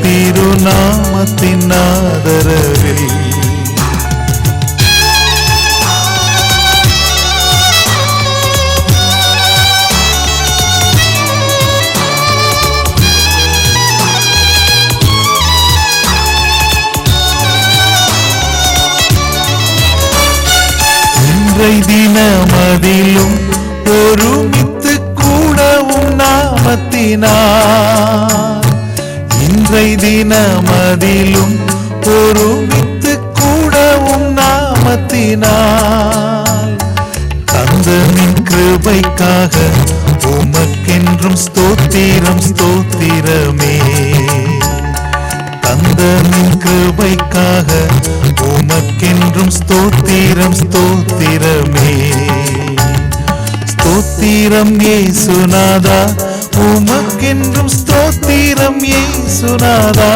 திருநாமத்தின் ஆதரவில் தினமதிலும் ஒருமித்து கூடவும் நாமத்தினார் இன்றை தினமதிலும் ஒருமித்து கூடவும் நாமத்தினார் தந்தனின் கிருபைக்காக உமக்கென்றும் ஸ்தோத்திரம் ஸ்தோத்திரமே தந்தனின் கிருபைக்காக உமக்கென்றும் ஸ்தோத்திரம் ஸ்தோத்திரமே ஸ்தோத்திரம் இயேசுநாதா உமக்கென்றும் ஸ்தோத்திரம் இயேசுநாதா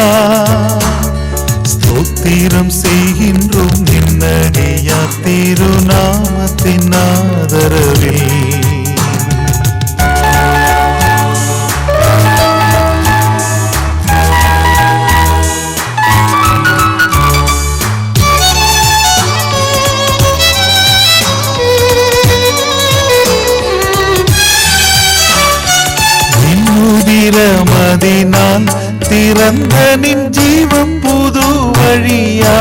ஸ்தோத்திரம் செய்கின்றோம் நின்னடியா திருநாமத்தின் ஆதரவில் மதினால் திறந்த நின் ஜீவம் புது வழியா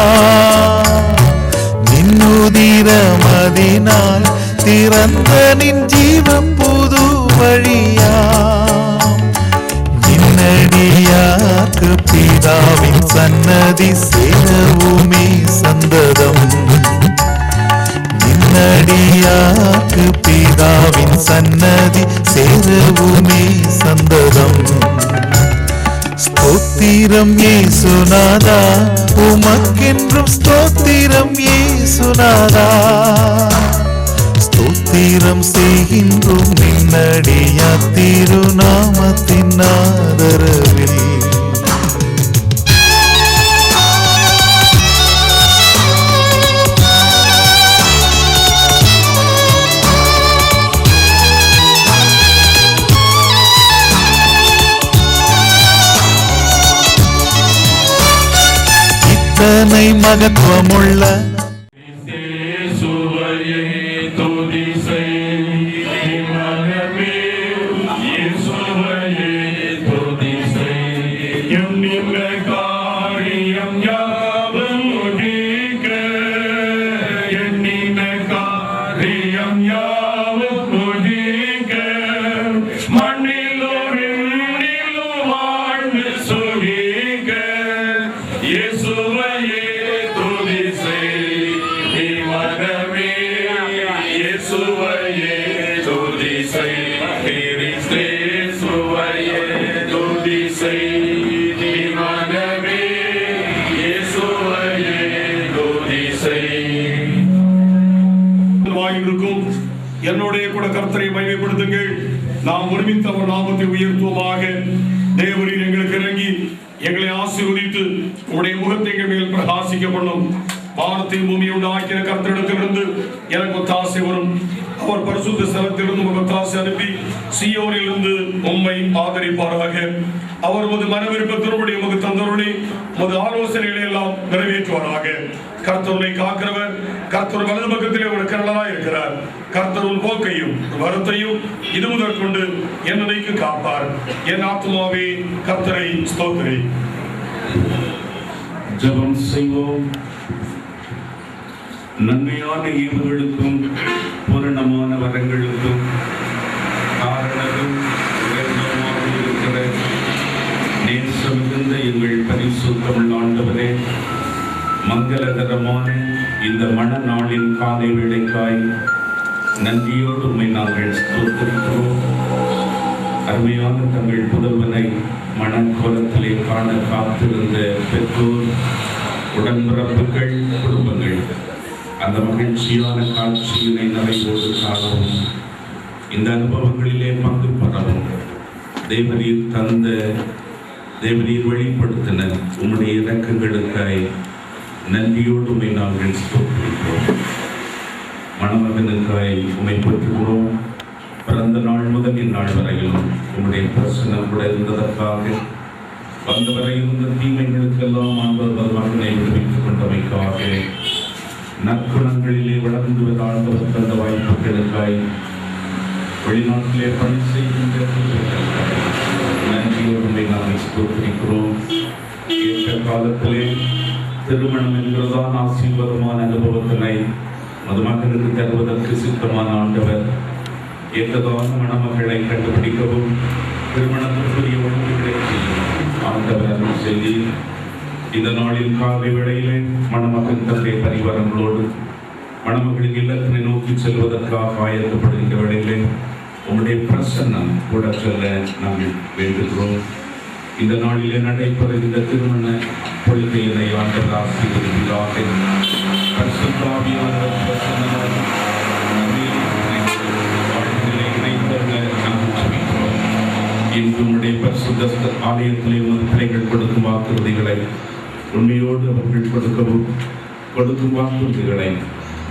நின்னுதிர மதினால் திறந்த நின் ஜீவம் புது வழியா நின்னடியாக்கு பிதாவின் சன்னதி சேரவுமே சந்ததம் நின்னடியாக்கு பிதாவின் சன்னதி சேரவுமே சந்ததம் ஸ்தோத்திரம் இயேசுநாதா உமக்கென்றும் ஸ்தோத்திரம் இயேசுநாதா ஸ்தோத்திரம் செய்கின்றோம் நின்னடியா திருநாமத்தின் ஆதரவில் இத்தனை மகத்துவமுள்ள என்னுடைய கூட கர்த்தரை மகிமைப்படுத்துங்கள். நாம் ஒருமித்து அவர் நாமத்தை உயர்த்துவோமாக. தேவரீர் எங்களுக்கு இறங்கி எங்களை ஆசீர்வதித்து உடைய முகத்தை எங்கள் மேல் பிரகாசிக்க பண்ணும். வானத்தையும் பூமியை உண்டாக்கிற கர்த்தரிடத்திலிருந்து எனக்கு ஒத்தாசை வரும். அவர் பரிசுத்த ஸ்தலத்திலிருந்து ஒத்தாசை அனுப்பி சீயோனிலிருந்து உம்மை ஆதரிப்பாராக. அவர் உமது மன விருப்பத்தினுடைய உமது தந்தருடைய உமது ஆலோசனைகளை எல்லாம் நிறைவேற்றுவாராக. கர்த்தரை காக்கிறவர் கர்த்தர் வலது பக்கத்திலே ஒரு கரலராய் இருக்கிறார். கர்த்தர் உன் போக்கையும் வருத்தையும் இது முதற் கொண்டு என்னைக்கு காப்பார். என் ஆத்மாவே கர்த்தரை ஸ்தோத்திரி. ஜெபம் செய்வோம். நன்மையான ஈவுகளுக்கும் பூரணமான வரங்களுக்கும் காரணமும் உயர்ந்தமாக இருக்கிற நேசமிகுந்த எங்கள் பரிசுத்தமுள்ள ஆண்டவரே, மங்களகரமான இந்த மணநாளின் காலை வேளைக்காய் நன்றியோடு உம்மை நாங்கள் ஸ்தோத்திரிக்கிறோம். அருமையான தங்கள் புதல்வனை மணக்கோலத்திலே காண காத்திருந்த பெற்றோர், உடன்பிறப்புகள், குடும்பங்கள் அந்த மகிழ்ச்சியான காட்சியினை நிறைவோடு காணவும், இந்த அனுபவங்களிலே பங்கு பெறவும் தேவரீர் தந்த தேவரீர் வெளிப்படுத்தின உம்முடைய இரக்கங்களுக்காய் நன்றியோடு உம்மை நாங்கள் ஸ்தோத்திரிக்கிறோம். மணமகனுக்காய் உம்மை போற்றுகிறோம். பிறந்த நாள் முதல் இந்நாள் வரையிலும் உம்முடைய பிரசன்னம் கூட இருந்ததற்காக வந்தவரை இருந்த தீமைகளுக்கெல்லாம் ஆண்டவர் மகனை விடுவித்துக் கொண்டமைக்காக நற்குணங்களிலே வளர்ந்து ஆண்டவர் தந்த வாய்ப்புகளுக்காய் வெளிநாட்டிலே பணி செய்கின்ற நன்றியோடு நாம் ஸ்தோத்திரிக்கிறோம். ஏற்ற காலத்திலே திருமணம் என்கிறதான் ஆசீர்வாதமான அனுபவத்தினை மதுமகனுக்கு தருவதற்கு சித்தமான ஆண்டவர் ஏற்றதான மணமகளை கண்டுபிடிக்கவும் திருமணத்திற்குரிய ஒழுங்குகளை ஆண்டவர் அருள் செய்தி இந்த நாளில் காலை வேளையிலே மணமகன் தந்தை பரிவாரங்களோடு மணமகளின் இல்லத்தினை நோக்கி செல்வதற்காக ஆயத்தப்படுகின்ற வேளையிலே உங்களுடைய பிரசன்னம் கூட சொல்ல நாங்கள் வேண்டுகிறோம். இந்த நாளிலே நடைபெற இந்த திருமண கொள்கையினை ஆண்டவர் ஆசீர்வதிப்பதாக பரிசுத்தாவியானவர் பிரசன்னமாக இன்றுடைய பரிசுத்த ஆலயத்திலே ஒரு பிள்ளைகள் கொடுக்கும் வாக்குறுதிகளை உண்மையோடு அவர்கள் கொடுக்கும் வாக்குறுதிகளை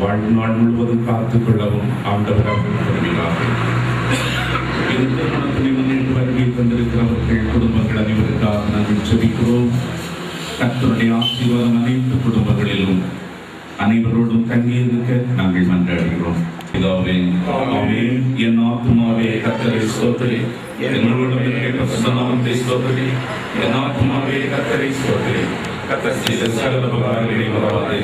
வாழ்நாள் முழுவதும் காத்துக் கொள்ளவும் ஆண்டவர் அவர்கள் இந்த திருமணத்தினை முன்னிட்டு வருகை தந்திருக்கிறவர்கள் குடும்பங்கள் அனைவருக்காக நாங்கள் ஜெபிக்கிறோம். கர்த்தருடைய ஆசீர்வாதம் அனைத்து குடும்பங்களிலும் அனைவரோடும் தங்கியிருக்க நாங்கள் மன்றாடுகிறோம். பிதாவே, ஆமென். என் ஆத்துமாவே கர்த்தரை ஸ்தோத்திரி, என்னோடும் இருக்கிற பரிசுத்த நாமத்தை ஸ்தோத்திரி. என் ஆத்துமாவே கர்த்தரை ஸ்தோத்திரி, கர்த்தர் செய்த சகல உபகாரங்களை மறவாதே.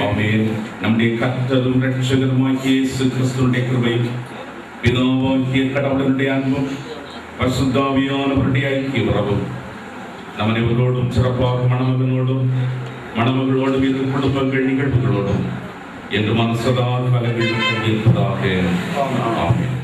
ஆமென். நம்முடைய கர்த்தரும் இரட்சகருமாகிய இயேசு கிறிஸ்துவின் கிருபையும் பிதாவாகிய கடவுளுடைய அன்பும் பரிசுத்த ஆவியானவருடைய ஐக்கிய உறவும் நம் அனைவரோடும் சிறப்பாக மணமகளோடும் இரு குடும்பங்கள் நிகழ்வுகளோடும் என்று மனசதா காலங்களில் இருப்பதாக. ஆமென்.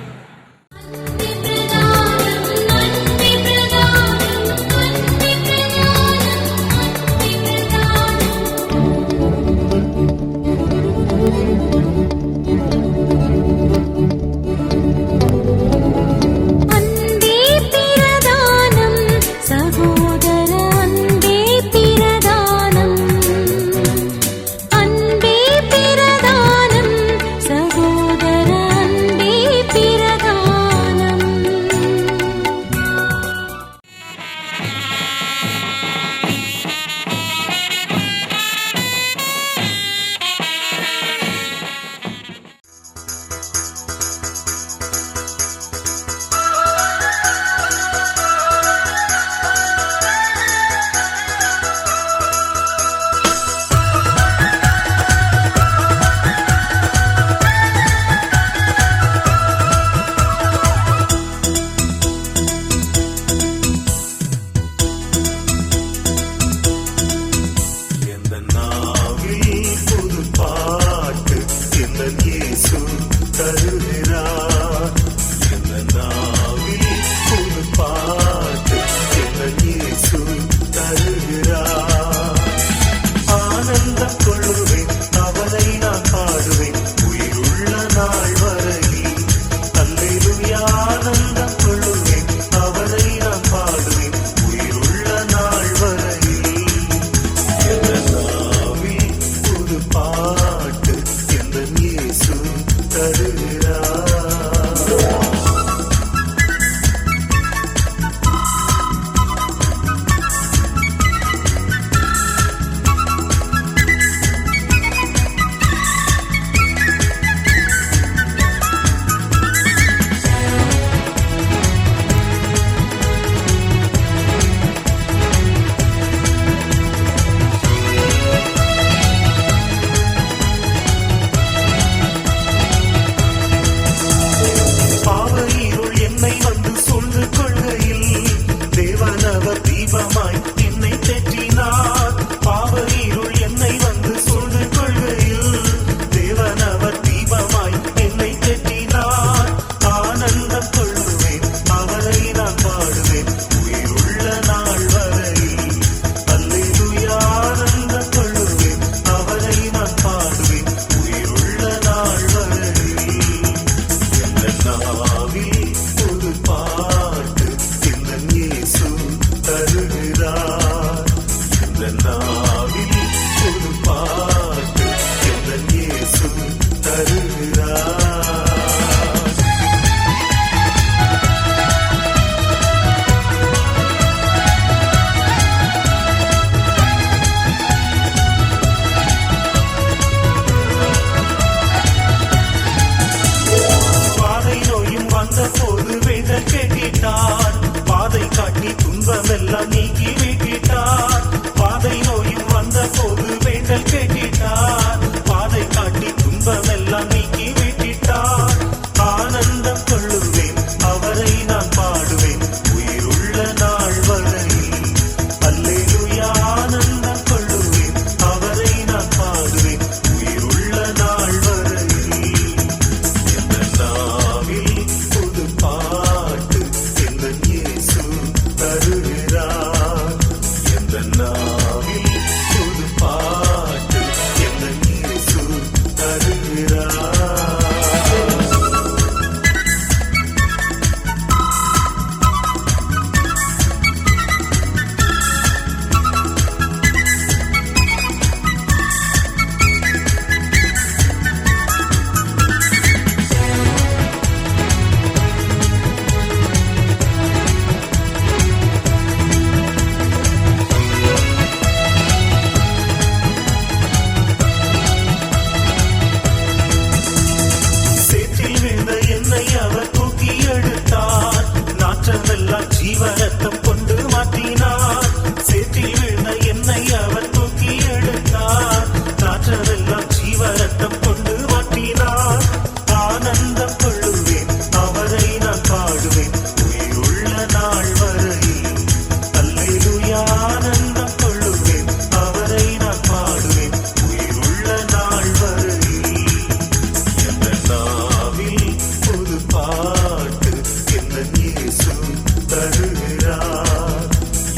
துன்பமெல்லாம் நீக்கி விட்டிட்டார். பாதை நோயும் வந்த போது வேண்டல் கேட்டிட்டார். பாதை காட்டி துன்பமெல்லாம் நீக்கி விட்டிட்டார். ஆனந்தம் கொள்ளுவேன், அவரை நான் பாடுவேன் உயிருள்ள நாள் வரை. அல்லேலூயா, ஆனந்தம் கொள்ளுவேன், அவரை நான் பாடுவேன் உயிருள்ள நாள் வரை. எந்த நாவில் புது பாட்டு எந்த இயேசு தருகிறார். எந்த நாவில் புது பாட்டு எந்த இயேசு தருகிறார். சேற்றில் விழுந்த என்னை அவர் தூக்கி எடுத்தார். நாற்றமெல்லாம் ஜீவரத்தம் கொண்டு மாற்றினார். சேற்றில் விழுந்த என்னை அவர் தூக்கி எடுத்தார். நாற்றமெல்லாம் ஜீவரத்தம் கொண்டு மாற்றினார். ஆனந்தம் கொள்ளுவேன், அவரை நான் பாடுவேன் உயிருள்ள நாள் வரை. அல்லேலூயா, ஆனந்தம் கொள்ளுவேன், அவரை நான் பாடுவேன் உயிருள்ள நாள் வரை. எந்த நாவில் புது பாட்டு எந்த இயேசு தருகிறார்.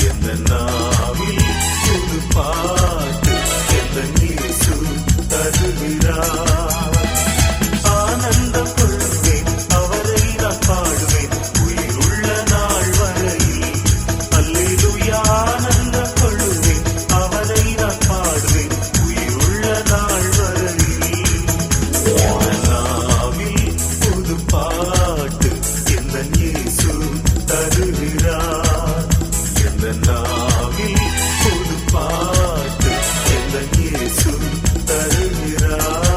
எந்த நாவில் புது பாட்டு எந்த இயேசு தருகிறார். ஆனந்தம் கொள்வேன், அவரை நான் பாடுவேன் உயிருள்ள நாள் வரை. அல்லேலூயா, ஆனந்தம் கொள்வேன், அவரை நான் பாடுவேன் உயிருள்ள நாள் வரை. எந்த நாவில் புது பாட்டு எந்த இயேசு தருகிறார். எந்த நாவில் புது பாட்டு எந்த இயேசு தருகிறார்.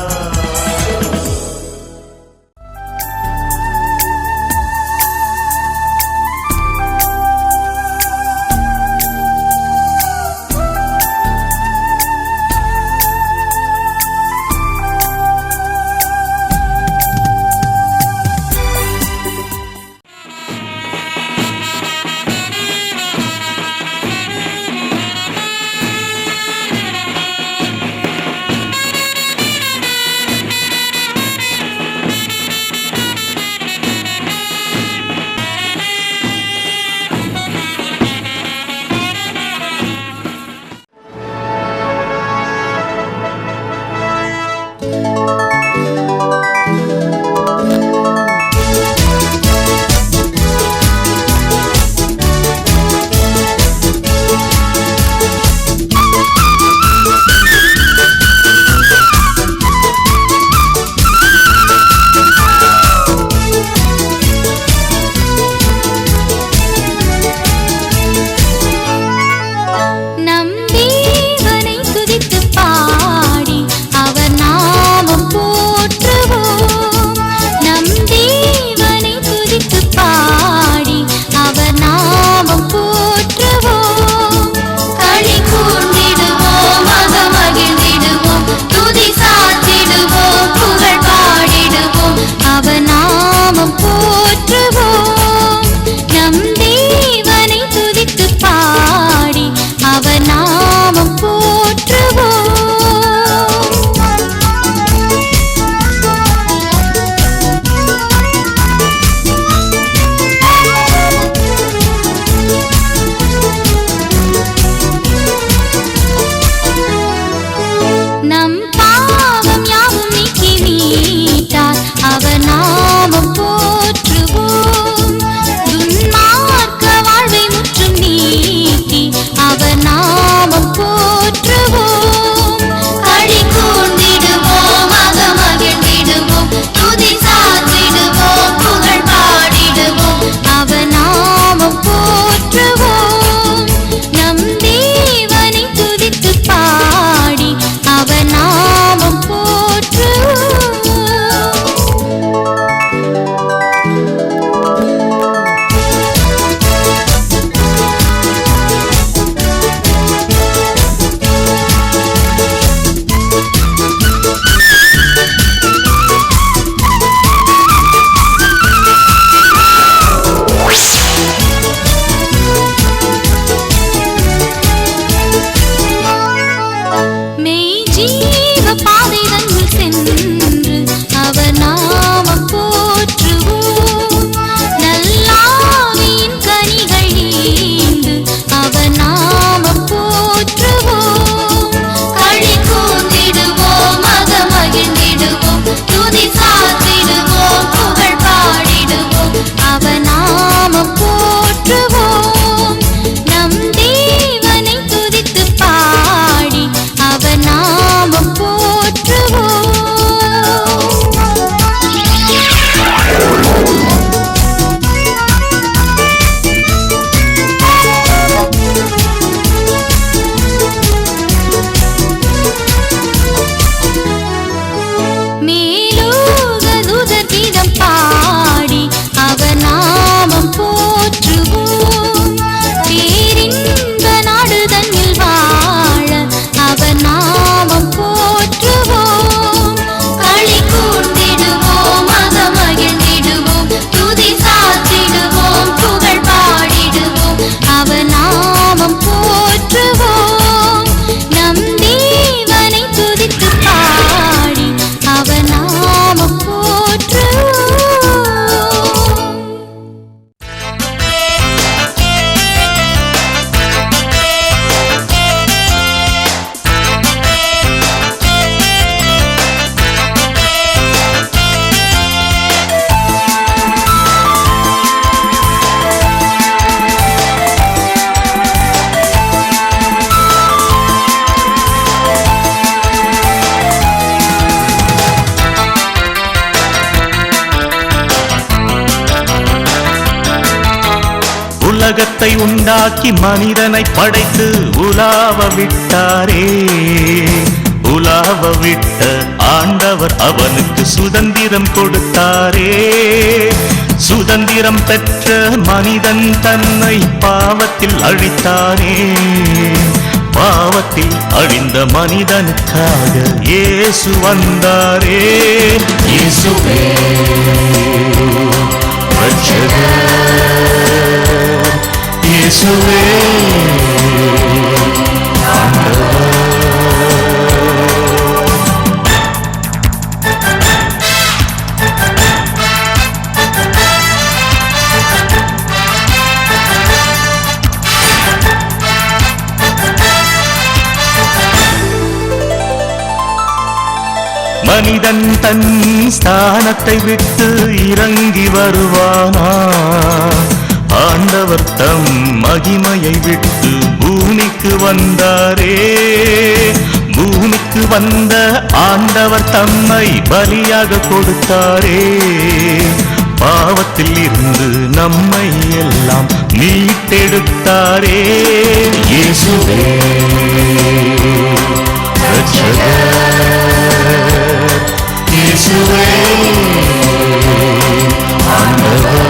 உலகத்தை உண்டாக்கி மனிதனை படைத்து உலாவ விட்டாரே. உலாவ விட்ட ஆண்டவர் அவனுக்கு சுதந்திரம் கொடுத்தாரே. சுதந்திரம் பெற்ற மனிதன் தன்னை பாவத்தில் அழித்தானே. பாவத்தில் அழிந்த மனிதனுக்காக இயேசு வந்தாரே. இயேசுவே ரட்சகர், இயேசுவே ஆண்டவர். மனிதன் தன் ஸ்தானத்தை விட்டு இறங்கி வருவானா? ஆண்டவர் தம் மகிமையை விட்டு பூமிக்கு வந்தாரே. பூமிக்கு வந்த ஆண்டவர் தம்மை பலியாக கொடுத்தாரே. பாவத்தில் இருந்து நம்மை எல்லாம் மீட்டெடுத்தாரே. இயேசுவே ரட்சகர், இயேசுவே ஆண்டவர்.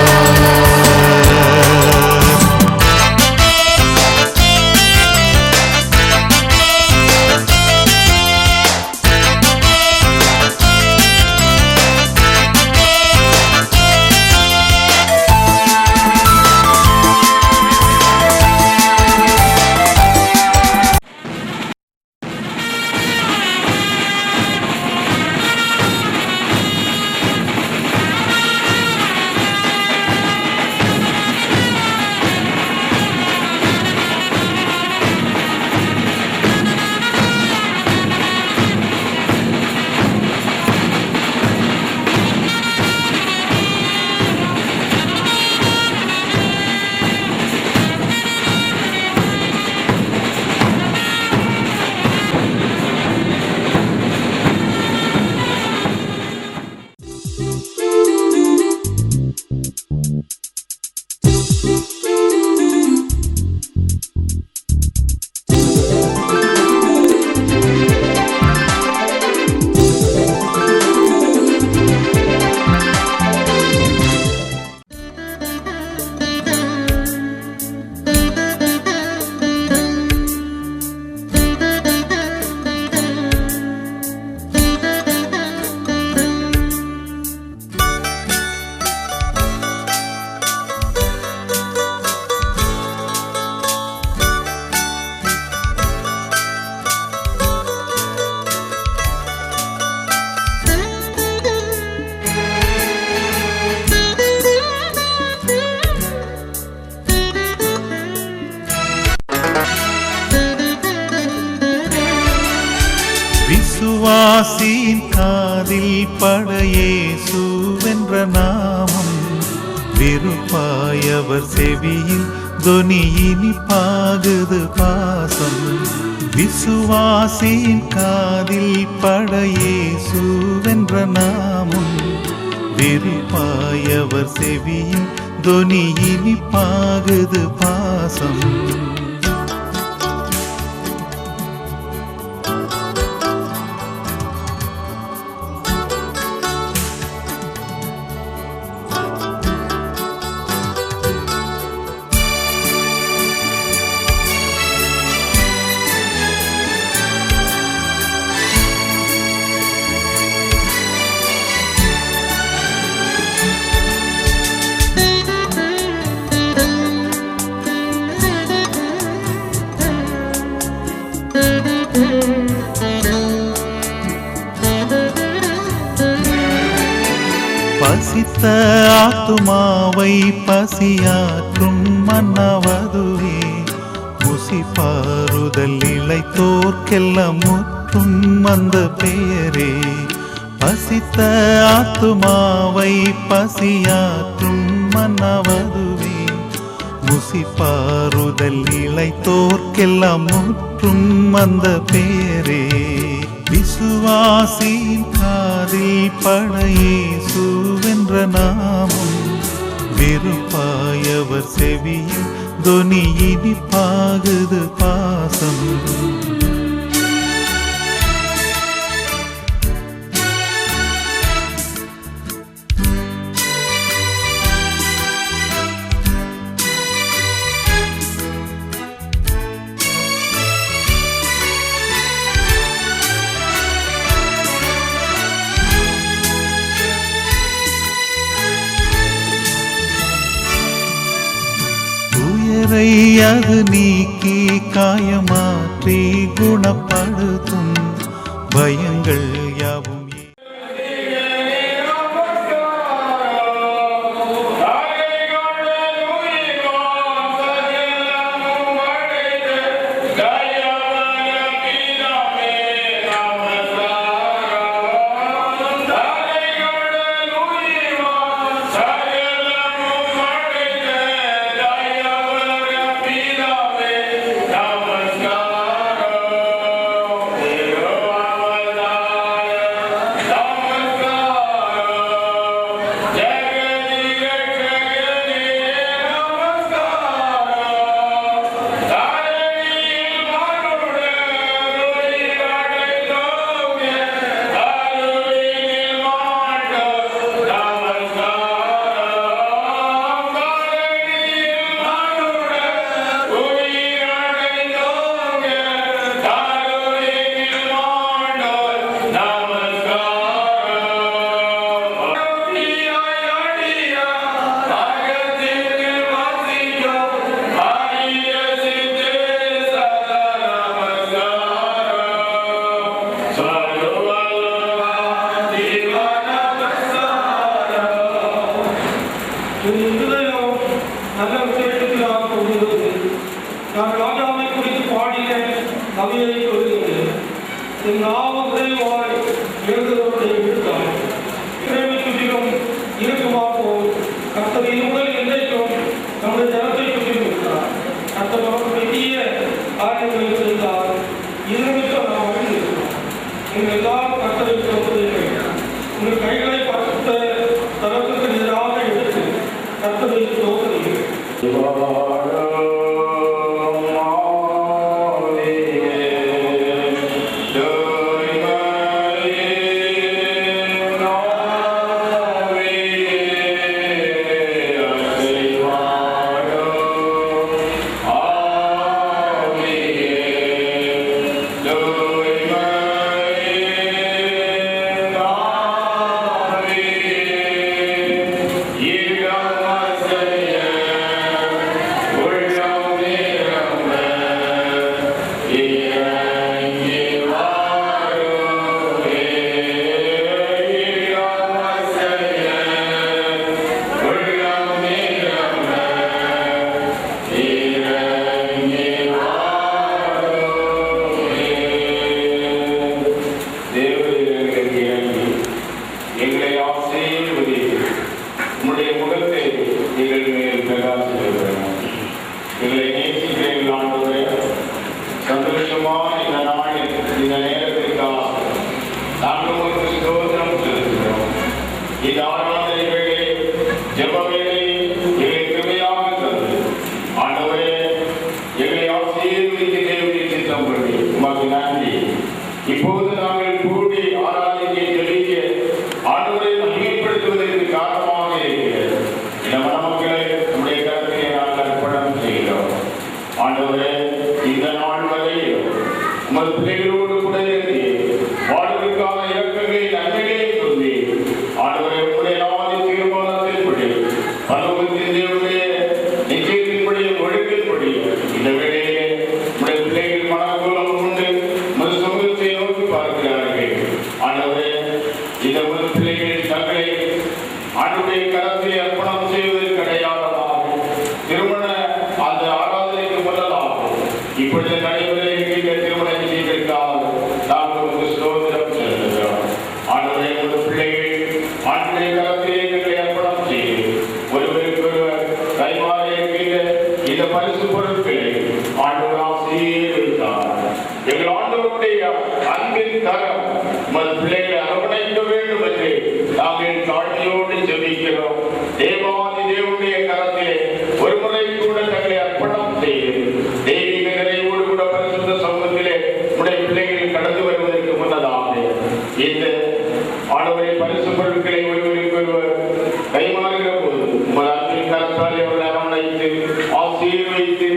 விசுவாசியின் காதில் பட இயேசுவென்ற நாமம் விருப்பாயவர் செவியில் தொனி இனிப்பாகுது பாசம். விசுவாசியின் காதில் பட இயேசுவென்ற நாமம் விருப்பாயவர் செவியில் தொனி இனிப்பாகுது பாசம். பசித்த ஆத்துமாவை பசியாற்றும் மன்னவதுவே முசிப்பாறுதல் இளைத்தோர்க்கெல்லாம் முற்றும் அந்த பெயரே. பசித்த ஆத்துமாவை பசியாற்றும் மன்னவதுவே முசிப்பாறுதல் இளைத்தோர்க்கெல்லாம் முற்றும் அந்த பெயரே. விசுவாசியின் காதில் பட இயேசுவென்ற நாமம் விருப்பாயவர் செவியில் தொனி இனிப்பாகுது பாசம். அது நீக்கி காயமாற்றி குணப்படுத்தும் பயங்கள் யாவும் தேவாதி தேவனுடைய கரத்திலே ஒரு முறை கூட தங்களை அர்ப்பணம் உடைய பிள்ளைகளை கடந்து வருவதற்கு முன்னதாக இந்த ஆண்டவரை பரிசு பொருட்களை ஒருவருக்கு ஒருவர் கைமாறுகிற போது உங்கள் அன்பின் கரத்தால் அவர்களை அரவணைத்து ஆசீர்வதித்து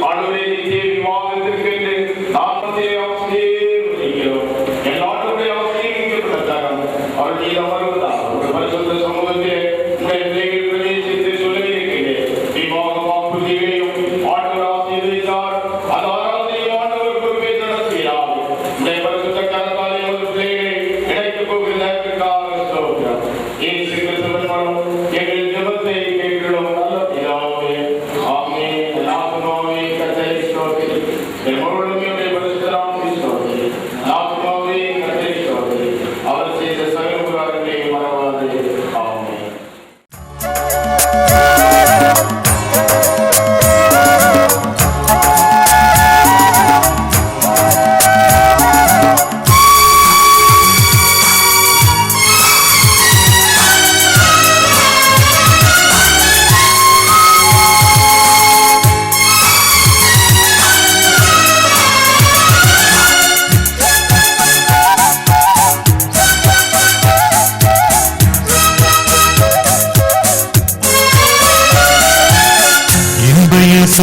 ஆண்டவரை நித்திய விவாதத்திற்கு என்று நாற்பத்தி ஆசீர்வதிக்கிறோம். என் ஆண்டவரை ஆசீர்வதிக்கப்பட்ட தரம் அவர்கள் மீது அமர்வதாக ஒரு பரிசுத்த சமூகத்திலே உடைய பிள்ளைகள் பிரவேசித்து சொல்லியிருக்கிறேன். விவாக வாக்குறுதிகளையும் ஆண்டவர் ஆசீர்வதித்தார். அது ஆராதனை ஆண்டவர் பொறுப்பை நடத்துகிறார். உடைய பரிசுத்த கரத்தாலே ஒரு பிள்ளைகளை இணைக்கப் போகிறதற்காக ஸ்தோத்திரம். இயேசு கிறிஸ்துவின் மூலம் எங்கள் ஜெபத்தை கேட்கிறோம் நல்ல பிதாவே. ஆமென். ஆத்துமாவே கர்த்தரை ஸ்தோத்திரி. என் முழுமையுடைய பரிசுத்த நாமத்தை ஸ்தோத்திரி. ஆத்துமாவே கர்த்தரை ஸ்தோத்திரி. அவர் செய்த சகல உபகாரங்களை மறவாதே. ஆமென்.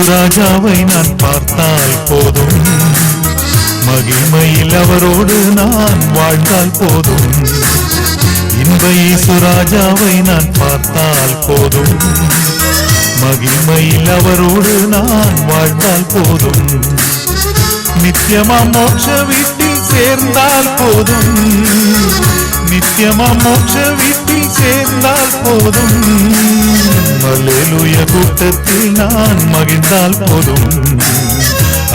ராஜாவை நான் பார்த்தால் போதும், மகிமையில் அவரோடு நான் வாழ்ந்தால் போதும். இன்ப இயேசு ராஜாவை நான் பார்த்தால் போதும், மகிமையில் அவரோடு நான் வாழ்ந்தால் போதும். நித்தியமா மோட்ச வீட்டில் சேர்ந்தால் போதும், நித்தியமா மோட்ச வீட்டில் சேர்ந்தால் போதும். அல்லேலூயா கூட்டத்தில் நான் மகிழ்ந்தால் போதும்,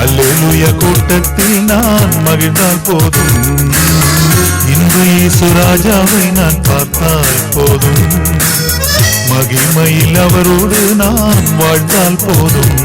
அல்லேலூயா கூட்டத்தில் நான் மகிழ்ந்தால் போதும். இன்ப இயேசு ராஜாவை நான் பார்த்தால் போதும், மகிமையில் அவரோடு நான் வாழ்ந்தால் போதும்.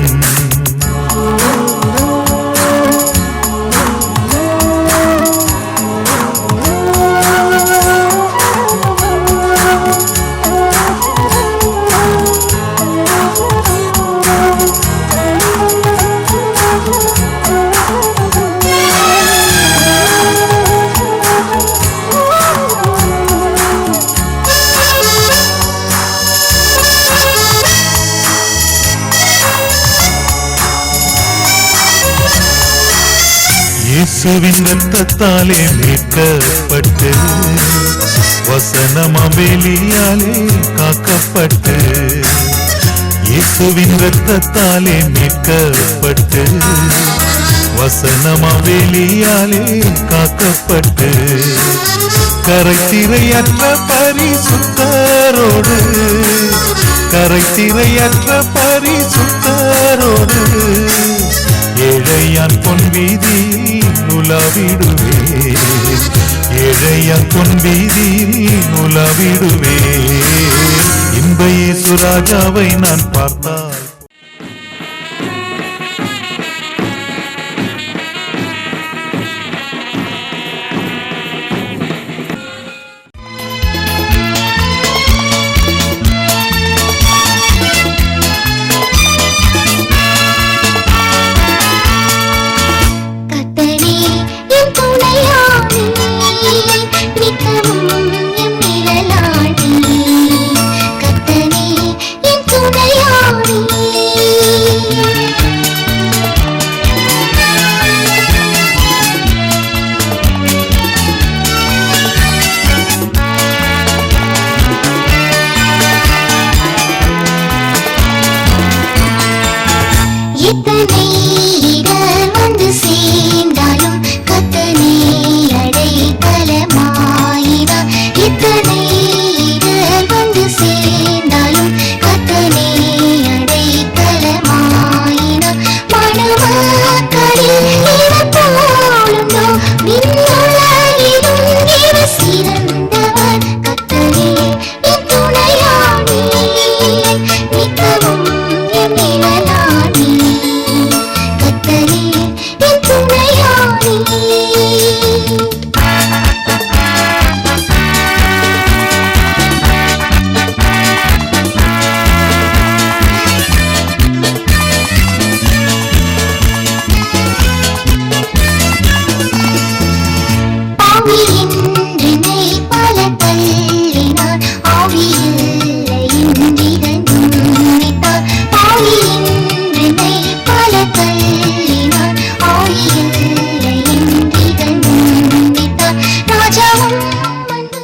இயேசுவின் இரத்தத்தாலே மீட்கப்பட்டு, வசனமாம் வேலியாலே காக்கப்பட்டு. இயேசுவின் இரத்தத்தாலே மீட்கப்பட்டு, வசனமாம் வேலியாலே காக்கப்பட்டு. கரைத்திரையற்ற பரிசுத்தரோடு, கரைத்திரையற்ற பரிசுத்தரோடு ஏழையான் பொன் வீதியில் உலாவிடுவே, ஏழையான் பொன் வீதியில் உலாவிடுவே. இன்ப இயேசு ராஜாவை நான் பார்த்தால் கர்த்தனே என் துணையாளி, ஆவியின்றினை பல தள்ளினார் ஆவியில்லை இன்றிதன்னித்தார் ஆவியின்றினை பல தள்ளினார் ஆவியில்லை இன்றிதன்னித்தார் ராஜாவும் வந்து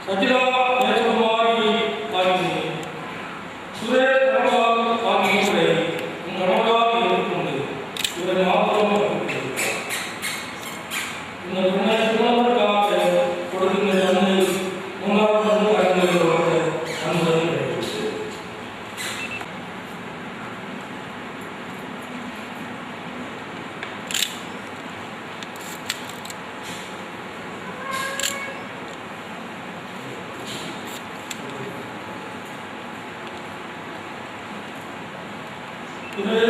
ரஜிதா நேசகுமாரி ஆகிய சுரேஷ் தனபால் ஆகியோரை உங்கள் கணவராக ஏற்றுக்கொண்டு இவரை மாத்திரம் இந்த திருமணத்திற்காக கொடுக்கின்ற தன்னை முன்னாள் அறிஞர்களோட அன்புடன் சுரேஷ்